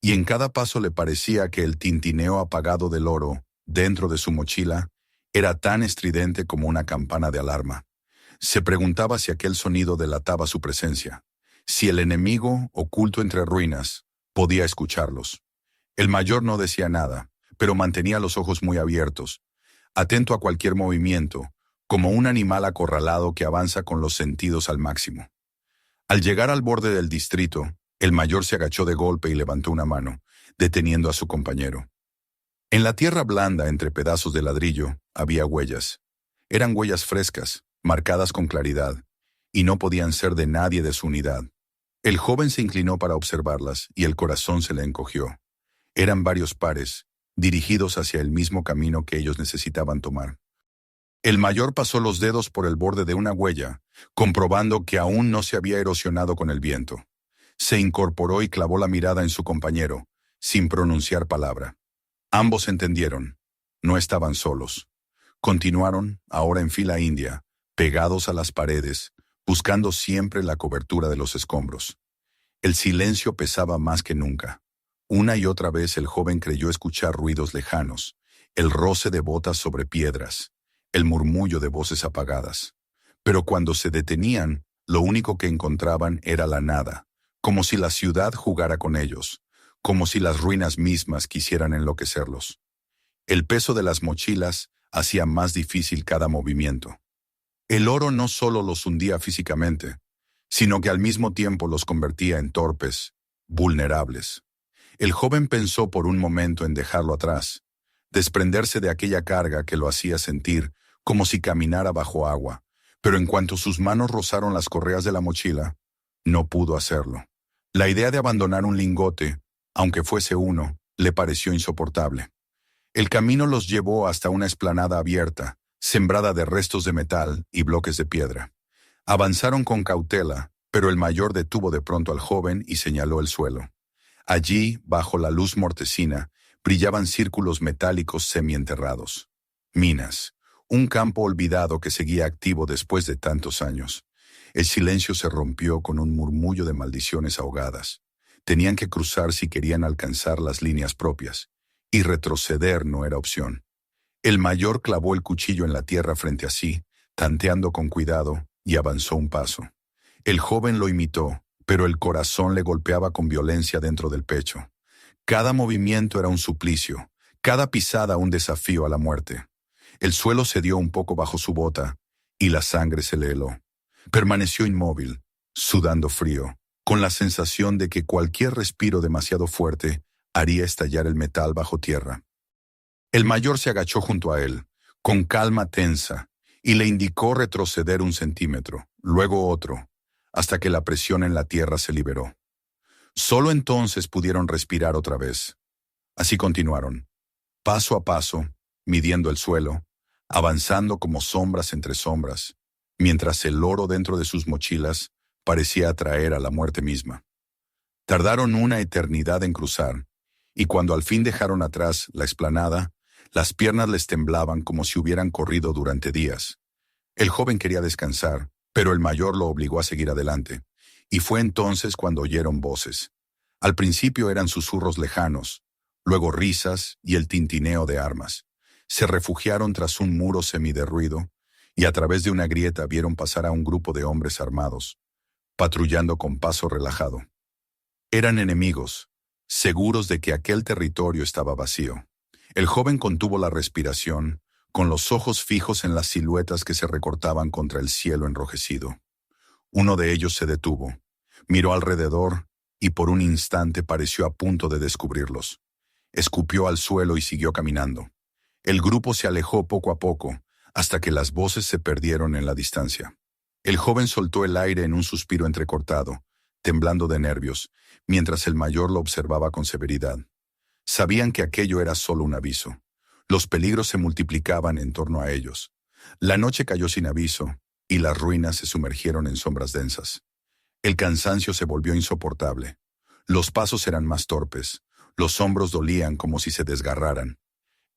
y en cada paso le parecía que el tintineo apagado del oro, dentro de su mochila, era tan estridente como una campana de alarma. Se preguntaba si aquel sonido delataba su presencia, si el enemigo, oculto entre ruinas, podía escucharlos. El mayor no decía nada, pero mantenía los ojos muy abiertos, atento a cualquier movimiento, como un animal acorralado que avanza con los sentidos al máximo. Al llegar al borde del distrito, el mayor se agachó de golpe y levantó una mano, deteniendo a su compañero. En la tierra blanda, entre pedazos de ladrillo, había huellas. Eran huellas frescas, marcadas con claridad, y no podían ser de nadie de su unidad. El joven se inclinó para observarlas y el corazón se le encogió. Eran varios pares, dirigidos hacia el mismo camino que ellos necesitaban tomar. El mayor pasó los dedos por el borde de una huella, comprobando que aún no se había erosionado con el viento. Se incorporó y clavó la mirada en su compañero, sin pronunciar palabra. Ambos entendieron. No estaban solos. Continuaron, ahora en fila india, pegados a las paredes, buscando siempre la cobertura de los escombros. El silencio pesaba más que nunca. Una y otra vez el joven creyó escuchar ruidos lejanos, el roce de botas sobre piedras, el murmullo de voces apagadas. Pero cuando se detenían, lo único que encontraban era la nada, como si la ciudad jugara con ellos, como si las ruinas mismas quisieran enloquecerlos. El peso de las mochilas hacía más difícil cada movimiento. El oro no solo los hundía físicamente, sino que al mismo tiempo los convertía en torpes, vulnerables. El joven pensó por un momento en dejarlo atrás, desprenderse de aquella carga que lo hacía sentir como si caminara bajo agua, pero en cuanto sus manos rozaron las correas de la mochila, no pudo hacerlo. La idea de abandonar un lingote, aunque fuese uno, le pareció insoportable. El camino los llevó hasta una explanada abierta, sembrada de restos de metal y bloques de piedra. Avanzaron con cautela, pero el mayor detuvo de pronto al joven y señaló el suelo. Allí, bajo la luz mortecina, brillaban círculos metálicos semienterrados. Minas, un campo olvidado que seguía activo después de tantos años. El silencio se rompió con un murmullo de maldiciones ahogadas. Tenían que cruzar si querían alcanzar las líneas propias, y retroceder no era opción. El mayor clavó el cuchillo en la tierra frente a sí, tanteando con cuidado, y avanzó un paso. El joven lo imitó, pero el corazón le golpeaba con violencia dentro del pecho. Cada movimiento era un suplicio, cada pisada un desafío a la muerte. El suelo cedió un poco bajo su bota, y la sangre se le heló. Permaneció inmóvil, sudando frío, con la sensación de que cualquier respiro demasiado fuerte haría estallar el metal bajo tierra. El mayor se agachó junto a él, con calma tensa, y le indicó retroceder 1 centímetro, luego otro, hasta que la presión en la tierra se liberó. Solo entonces pudieron respirar otra vez. Así continuaron, paso a paso, midiendo el suelo, avanzando como sombras entre sombras, mientras el oro dentro de sus mochilas parecía atraer a la muerte misma. Tardaron una eternidad en cruzar, y cuando al fin dejaron atrás la explanada, las piernas les temblaban como si hubieran corrido durante días. El joven quería descansar, pero el mayor lo obligó a seguir adelante, y fue entonces cuando oyeron voces. Al principio eran susurros lejanos, luego risas y el tintineo de armas. Se refugiaron tras un muro semiderruido, y a través de una grieta vieron pasar a un grupo de hombres armados, patrullando con paso relajado. Eran enemigos, seguros de que aquel territorio estaba vacío. El joven contuvo la respiración, con los ojos fijos en las siluetas que se recortaban contra el cielo enrojecido. Uno de ellos se detuvo, miró alrededor y por un instante pareció a punto de descubrirlos. Escupió al suelo y siguió caminando. El grupo se alejó poco a poco, hasta que las voces se perdieron en la distancia. El joven soltó el aire en un suspiro entrecortado, temblando de nervios, mientras el mayor lo observaba con severidad. Sabían que aquello era solo un aviso. Los peligros se multiplicaban en torno a ellos. La noche cayó sin aviso, y las ruinas se sumergieron en sombras densas. El cansancio se volvió insoportable. Los pasos eran más torpes, los hombros dolían como si se desgarraran.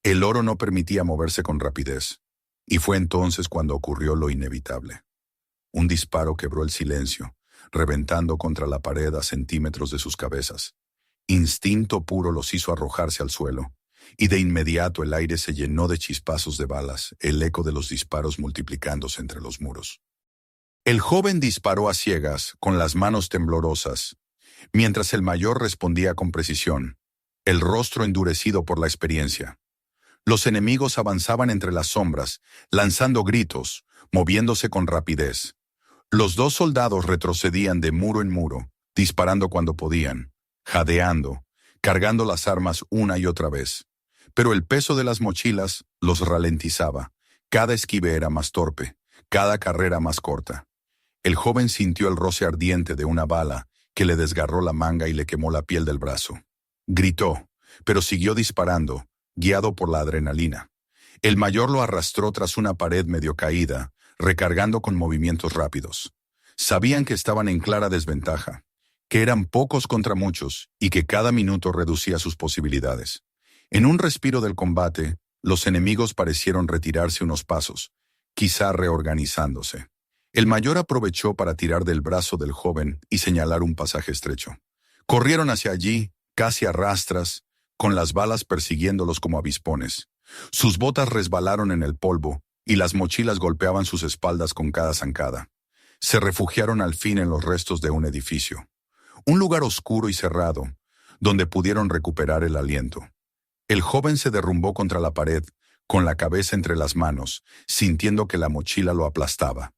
El oro no permitía moverse con rapidez, y fue entonces cuando ocurrió lo inevitable. Un disparo quebró el silencio, reventando contra la pared a centímetros de sus cabezas. Instinto puro los hizo arrojarse al suelo, y de inmediato el aire se llenó de chispazos de balas, el eco de los disparos multiplicándose entre los muros. El joven disparó a ciegas, con las manos temblorosas, mientras el mayor respondía con precisión, el rostro endurecido por la experiencia. Los enemigos avanzaban entre las sombras, lanzando gritos, moviéndose con rapidez. Los dos soldados retrocedían de muro en muro, disparando cuando podían, jadeando, cargando las armas una y otra vez. Pero el peso de las mochilas los ralentizaba. Cada esquive era más torpe, cada carrera más corta. El joven sintió el roce ardiente de una bala que le desgarró la manga y le quemó la piel del brazo. Gritó, pero siguió disparando, guiado por la adrenalina. El mayor lo arrastró tras una pared medio caída, recargando con movimientos rápidos. Sabían que estaban en clara desventaja, que eran pocos contra muchos y que cada minuto reducía sus posibilidades. En un respiro del combate, los enemigos parecieron retirarse unos pasos, quizá reorganizándose. El mayor aprovechó para tirar del brazo del joven y señalar un pasaje estrecho. Corrieron hacia allí, casi a rastras, con las balas persiguiéndolos como avispones. Sus botas resbalaron en el polvo y las mochilas golpeaban sus espaldas con cada zancada. Se refugiaron al fin en los restos de un edificio. Un lugar oscuro y cerrado, donde pudieron recuperar el aliento. El joven se derrumbó contra la pared, con la cabeza entre las manos, sintiendo que la mochila lo aplastaba.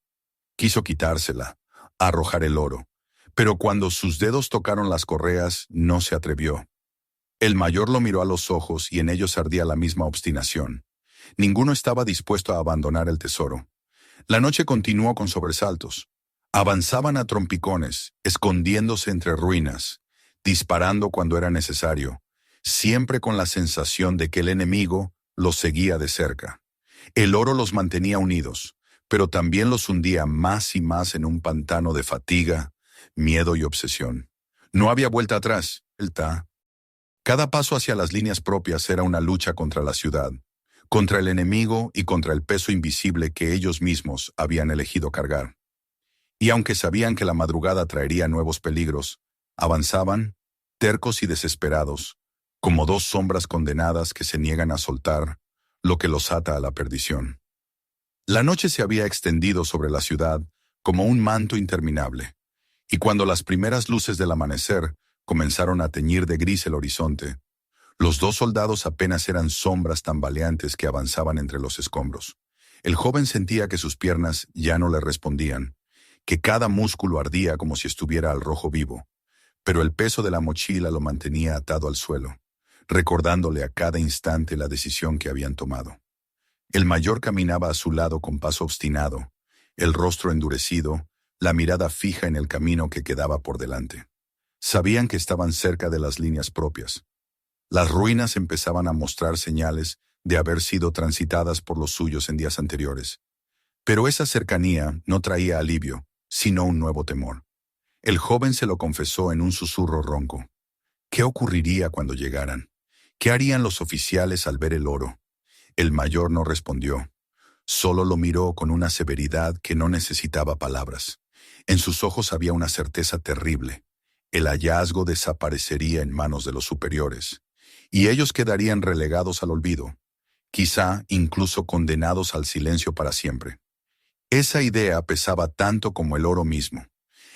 Quiso quitársela, arrojar el oro, pero cuando sus dedos tocaron las correas, no se atrevió. El mayor lo miró a los ojos y en ellos ardía la misma obstinación. Ninguno estaba dispuesto a abandonar el tesoro. La noche continuó con sobresaltos. Avanzaban a trompicones, escondiéndose entre ruinas, disparando cuando era necesario, siempre con la sensación de que el enemigo los seguía de cerca. El oro los mantenía unidos, pero también los hundía más y más en un pantano de fatiga, miedo y obsesión. No había vuelta atrás. Cada paso hacia las líneas propias era una lucha contra la ciudad, contra el enemigo y contra el peso invisible que ellos mismos habían elegido cargar. Y aunque sabían que la madrugada traería nuevos peligros, avanzaban, tercos y desesperados, como dos sombras condenadas que se niegan a soltar lo que los ata a la perdición. La noche se había extendido sobre la ciudad como un manto interminable, y cuando las primeras luces del amanecer comenzaron a teñir de gris el horizonte, los dos soldados apenas eran sombras tambaleantes que avanzaban entre los escombros. El joven sentía que sus piernas ya no le respondían, que cada músculo ardía como si estuviera al rojo vivo, pero el peso de la mochila lo mantenía atado al suelo, recordándole a cada instante la decisión que habían tomado. El mayor caminaba a su lado con paso obstinado, el rostro endurecido, la mirada fija en el camino que quedaba por delante. Sabían que estaban cerca de las líneas propias. Las ruinas empezaban a mostrar señales de haber sido transitadas por los suyos en días anteriores. Pero esa cercanía no traía alivio, sino un nuevo temor. El joven se lo confesó en un susurro ronco. ¿Qué ocurriría cuando llegaran? ¿Qué harían los oficiales al ver el oro? El mayor no respondió. Solo lo miró con una severidad que no necesitaba palabras. En sus ojos había una certeza terrible. El hallazgo desaparecería en manos de los superiores, y ellos quedarían relegados al olvido, quizá incluso condenados al silencio para siempre. Esa idea pesaba tanto como el oro mismo.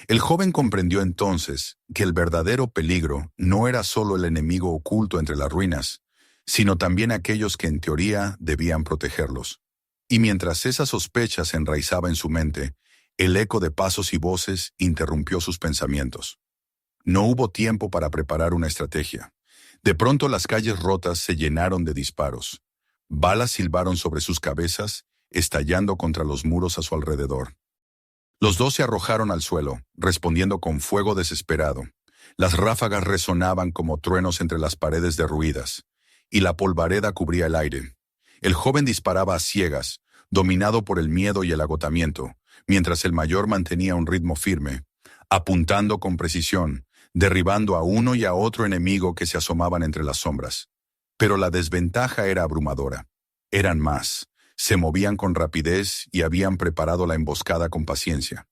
El joven comprendió entonces que el verdadero peligro no era solo el enemigo oculto entre las ruinas, sino también aquellos que en teoría debían protegerlos. Y mientras esa sospecha se enraizaba en su mente, el eco de pasos y voces interrumpió sus pensamientos. No hubo tiempo para preparar una estrategia. De pronto las calles rotas se llenaron de disparos. Balas silbaron sobre sus cabezas, estallando contra los muros a su alrededor. Los dos se arrojaron al suelo, respondiendo con fuego desesperado. Las ráfagas resonaban como truenos entre las paredes derruidas, y la polvareda cubría el aire. El joven disparaba a ciegas, dominado por el miedo y el agotamiento, mientras el mayor mantenía un ritmo firme, apuntando con precisión, derribando a uno y a otro enemigo que se asomaban entre las sombras. Pero la desventaja era abrumadora. Eran más, se movían con rapidez y habían preparado la emboscada con paciencia.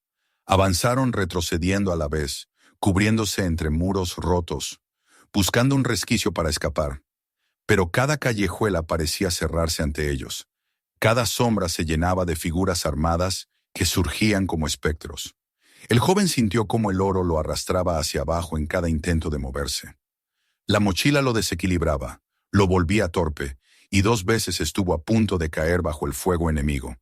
Avanzaron retrocediendo a la vez, cubriéndose entre muros rotos, buscando un resquicio para escapar. Pero cada callejuela parecía cerrarse ante ellos. Cada sombra se llenaba de figuras armadas que surgían como espectros. El joven sintió cómo el oro lo arrastraba hacia abajo en cada intento de moverse. La mochila lo desequilibraba, lo volvía torpe, y 2 veces estuvo a punto de caer bajo el fuego enemigo.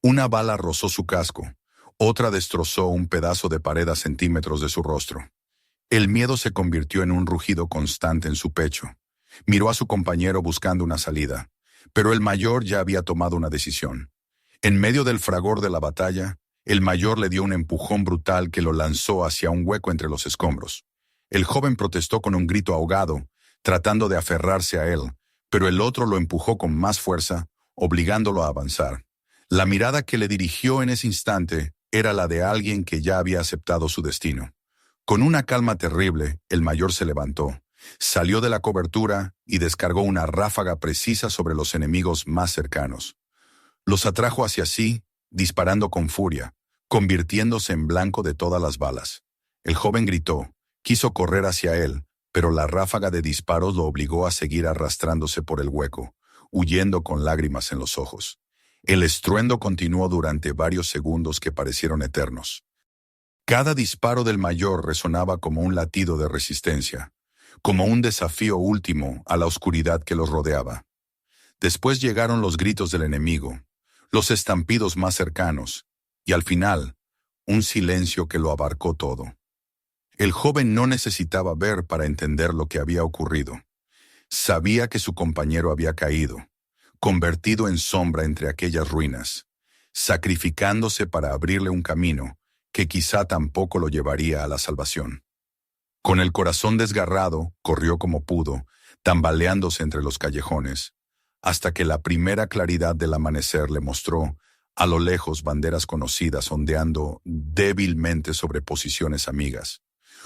Una bala rozó su casco, otra destrozó un pedazo de pared a centímetros de su rostro. El miedo se convirtió en un rugido constante en su pecho. Miró a su compañero buscando una salida, pero el mayor ya había tomado una decisión. En medio del fragor de la batalla, el mayor le dio un empujón brutal que lo lanzó hacia un hueco entre los escombros. El joven protestó con un grito ahogado, tratando de aferrarse a él, pero el otro lo empujó con más fuerza, obligándolo a avanzar. La mirada que le dirigió en ese instante era la de alguien que ya había aceptado su destino. Con una calma terrible, el mayor se levantó, salió de la cobertura y descargó una ráfaga precisa sobre los enemigos más cercanos. Los atrajo hacia sí, disparando con furia, convirtiéndose en blanco de todas las balas. El joven gritó, quiso correr hacia él, pero la ráfaga de disparos lo obligó a seguir arrastrándose por el hueco, huyendo con lágrimas en los ojos. El estruendo continuó durante varios segundos que parecieron eternos. Cada disparo del mayor resonaba como un latido de resistencia, como un desafío último a la oscuridad que los rodeaba. Después llegaron los gritos del enemigo, los estampidos más cercanos, y al final, un silencio que lo abarcó todo. El joven no necesitaba ver para entender lo que había ocurrido. Sabía que su compañero había caído, convertido en sombra entre aquellas ruinas, sacrificándose para abrirle un camino que quizá tampoco lo llevaría a la salvación. Con el corazón desgarrado, corrió como pudo, tambaleándose entre los callejones, hasta que la primera claridad del amanecer le mostró, a lo lejos, banderas conocidas ondeando débilmente sobre posiciones amigas.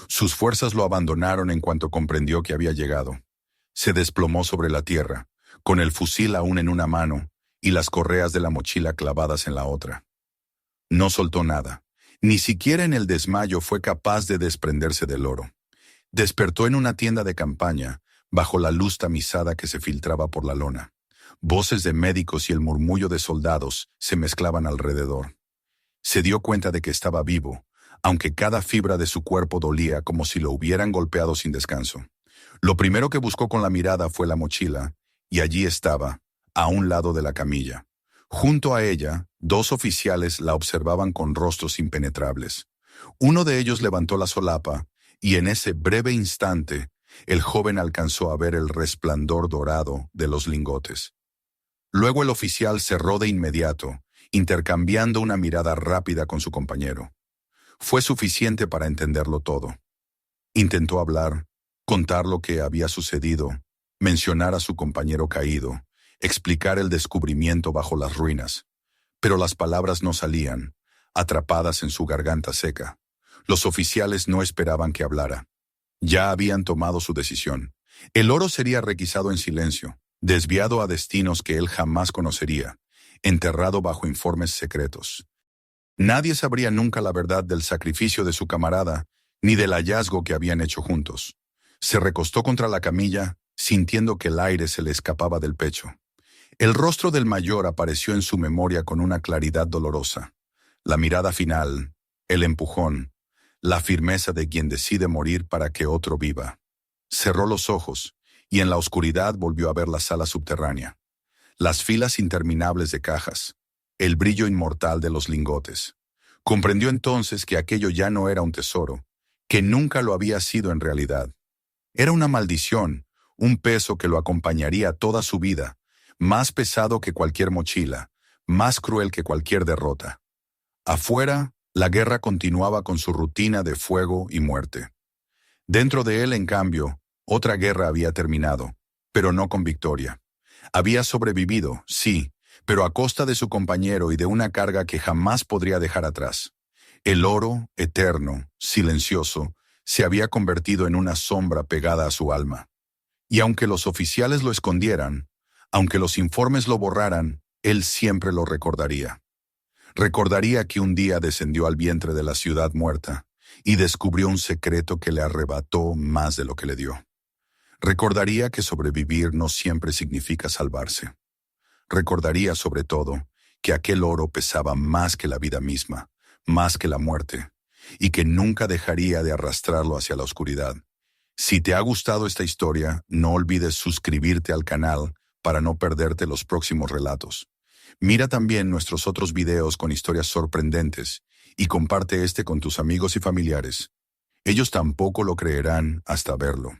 Sus fuerzas lo abandonaron en cuanto comprendió que había llegado. Se desplomó sobre la tierra, con el fusil aún en una mano y las correas de la mochila clavadas en la otra. No soltó nada. Ni siquiera en el desmayo fue capaz de desprenderse del oro. Despertó en una tienda de campaña, bajo la luz tamizada que se filtraba por la lona. Voces de médicos y el murmullo de soldados se mezclaban alrededor. Se dio cuenta de que estaba vivo, aunque cada fibra de su cuerpo dolía como si lo hubieran golpeado sin descanso. Lo primero que buscó con la mirada fue la mochila, y allí estaba, a un lado de la camilla. Junto a ella, 2 oficiales la observaban con rostros impenetrables. Uno de ellos levantó la solapa, y en ese breve instante, el joven alcanzó a ver el resplandor dorado de los lingotes. Luego el oficial cerró de inmediato, intercambiando una mirada rápida con su compañero. Fue suficiente para entenderlo todo. Intentó hablar, contar lo que había sucedido, mencionar a su compañero caído, explicar el descubrimiento bajo las ruinas. Pero las palabras no salían, atrapadas en su garganta seca. Los oficiales no esperaban que hablara. Ya habían tomado su decisión. El oro sería requisado en silencio, desviado a destinos que él jamás conocería, enterrado bajo informes secretos. Nadie sabría nunca la verdad del sacrificio de su camarada, ni del hallazgo que habían hecho juntos. Se recostó contra la camilla, sintiendo que el aire se le escapaba del pecho. El rostro del mayor apareció en su memoria con una claridad dolorosa. La mirada final, el empujón, la firmeza de quien decide morir para que otro viva. Cerró los ojos, y en la oscuridad volvió a ver la sala subterránea. Las filas interminables de cajas, el brillo inmortal de los lingotes. Comprendió entonces que aquello ya no era un tesoro, que nunca lo había sido en realidad. Era una maldición, un peso que lo acompañaría toda su vida, más pesado que cualquier mochila, más cruel que cualquier derrota. Afuera, la guerra continuaba con su rutina de fuego y muerte. Dentro de él, en cambio, otra guerra había terminado, pero no con victoria. Había sobrevivido, sí, pero a costa de su compañero y de una carga que jamás podría dejar atrás. El oro, eterno, silencioso, se había convertido en una sombra pegada a su alma. Y aunque los oficiales lo escondieran, aunque los informes lo borraran, él siempre lo recordaría. Recordaría que un día descendió al vientre de la ciudad muerta y descubrió un secreto que le arrebató más de lo que le dio. Recordaría que sobrevivir no siempre significa salvarse. Recordaría sobre todo que aquel oro pesaba más que la vida misma, más que la muerte, y que nunca dejaría de arrastrarlo hacia la oscuridad. Si te ha gustado esta historia, no olvides suscribirte al canal para no perderte los próximos relatos. Mira también nuestros otros videos con historias sorprendentes y comparte este con tus amigos y familiares. Ellos tampoco lo creerán hasta verlo.